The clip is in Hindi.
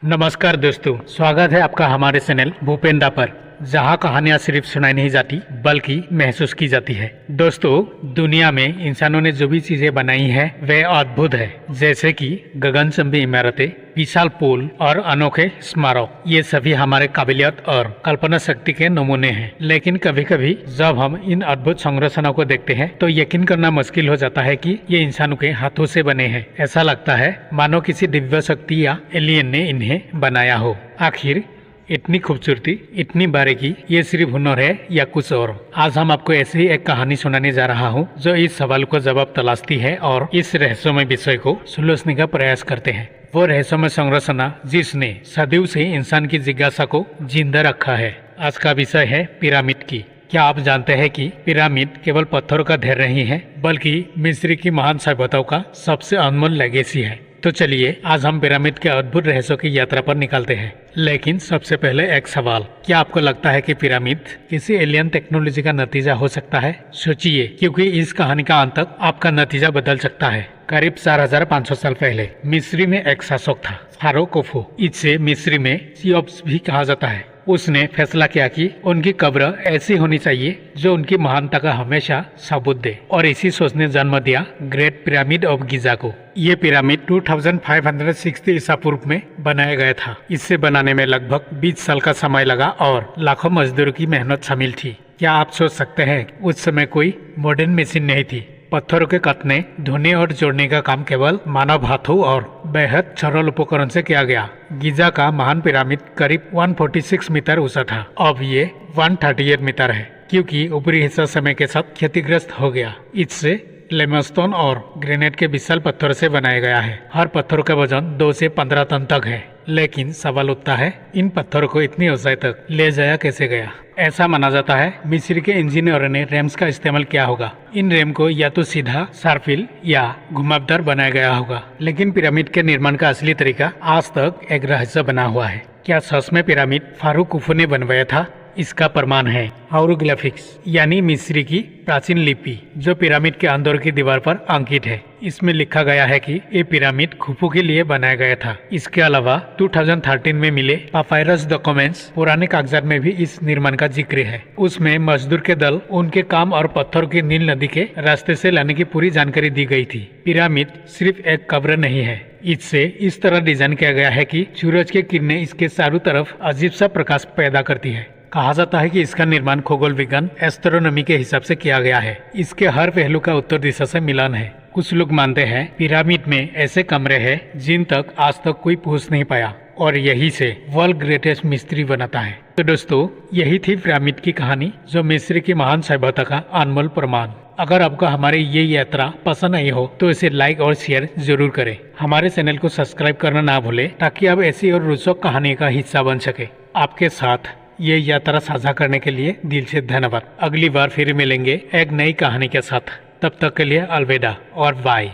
नमस्कार दोस्तों, स्वागत है आपका हमारे चैनल भूपेंद्रा पर, जहां कहानियां सिर्फ सुनाई नहीं जाती बल्कि महसूस की जाती है। दोस्तों, दुनिया में इंसानों ने जो भी चीजें बनाई है वे अद्भुत है, जैसे कि गगनचुंबी इमारतें, विशाल पुल और अनोखे स्मारक। ये सभी हमारे काबिलियत और कल्पना शक्ति के नमूने हैं। लेकिन कभी कभी जब हम इन अद्भुत संरचनाओं को देखते हैं तो यकीन करना मुश्किल हो जाता है कि ये इंसानों के हाथों से बने हैं। ऐसा लगता है मानो किसी दिव्य शक्ति या एलियन ने इन्हें बनाया हो। आखिर इतनी खूबसूरती, इतनी बारीकी, ये सिर्फ हुनर है या कुछ और? आज हम आपको ऐसी ही एक कहानी सुनाने जा रहा हूँ जो इस सवाल को जवाब तलाशती है और इस रहस्यमय विषय को सुलझाने का प्रयास करते हैं। वो रहस्यमय संरचना जिसने सदियों से इंसान की जिज्ञासा को जिंदा रखा है। आज का विषय है पिरामिड की। क्या आप जानते हैं कि पिरामिड केवल पत्थरों का ढेर नहीं है, बल्कि मिस्र की महान सभ्यताओं का सबसे अनमोल लेगेसी है। तो चलिए आज हम पिरामिड के अद्भुत रहस्यों की यात्रा पर निकलते हैं। लेकिन सबसे पहले एक सवाल, क्या आपको लगता है कि पिरामिड किसी एलियन टेक्नोलॉजी का नतीजा हो सकता है? सोचिए, क्योंकि इस कहानी का अंत तक आपका नतीजा बदल सकता है। करीब 4500 साल पहले मिस्री में एक शासक था, फारो कुफू। इसे मिस्री में सियोप्स भी कहा जाता है। उसने फैसला किया कि उनकी कब्र ऐसी होनी चाहिए जो उनकी महानता का हमेशा सबूत दे, और इसी सोच ने जन्म दिया ग्रेट पिरामिड ऑफ गिजा को। ये पिरामिड 2560 ईसा पूर्व में बनाया गया था। इसे बनाने में लगभग 20 साल का समय लगा और लाखों मजदूरों की मेहनत शामिल थी। क्या आप सोच सकते हैं उस समय कोई मॉडर्न मशीन नहीं थी। पत्थरों के काटने, धोने और जोड़ने का काम केवल मानव हाथों और बेहद सरल उपकरण से किया गया। गिजा का महान पिरामिड करीब 146 मीटर ऊंचा था। अब ये 138 मीटर है, क्योंकि ऊपरी हिस्सा समय के साथ क्षतिग्रस्त हो गया। इससे लेमस्टोन और ग्रेनाइट के विशाल पत्थर से बनाया गया है। हर पत्थर का वजन 2 से 15 टन तक है। लेकिन सवाल उठता है, इन पत्थरों को इतनी ऊंचाई तक ले जाया कैसे गया? ऐसा माना जाता है मिस्र के इंजीनियरों ने रैम्स का इस्तेमाल किया होगा। इन रैम को या तो सीधा, सर्पिल या घुमावदार बनाया गया होगा। लेकिन पिरामिड के निर्माण का असली तरीका आज तक एक रहस्य बना हुआ है। क्या सच में पिरामिड फारो कुफू ने बनवाया था? इसका प्रमाण है हायरोग्लिफिक्स, यानी मिस्री की प्राचीन लिपि, जो पिरामिड के अंदर की दीवार पर अंकित है। इसमें लिखा गया है कि ये पिरामिड खुफू के लिए बनाया गया था। इसके अलावा 2013 में मिले पापायरस डॉक्यूमेंट्स, पुराने कागजात में भी इस निर्माण का जिक्र है। उसमें मजदूर के दल, उनके काम और पत्थर की नील नदी के रास्ते से लाने की पूरी जानकारी दी गई थी। पिरामिड सिर्फ एक कब्र नहीं है, इससे इस तरह डिजाइन किया गया है कि सूरज की किरणें इसके चारों तरफ अजीब सा प्रकाश पैदा करती है। कहा जाता है कि इसका निर्माण खगोल विज्ञान एस्ट्रोनॉमी के हिसाब से किया गया है। इसके हर पहलू का उत्तर दिशा से मिलान है। कुछ लोग मानते हैं पिरामिड में ऐसे कमरे हैं जिन तक आज तक कोई पहुंच नहीं पाया, और यही से वर्ल्ड ग्रेटेस्ट मिस्ट्री बनाता है। तो दोस्तों, यही थी पिरामिड की कहानी, जो मिस्र की महान सभ्यता का अनमोल प्रमाण। अगर आपको हमारी ये यात्रा पसंद आई हो तो इसे लाइक और शेयर जरूर करें। हमारे चैनल को सब्सक्राइब करना ना भूलें, ताकि आप ऐसी और रोचक कहानी का हिस्सा बन सके। आपके साथ ये यात्रा साझा करने के लिए दिल से धन्यवाद। अगली बार फिर मिलेंगे एक नई कहानी के साथ। तब तक के लिए अलविदा और बाय।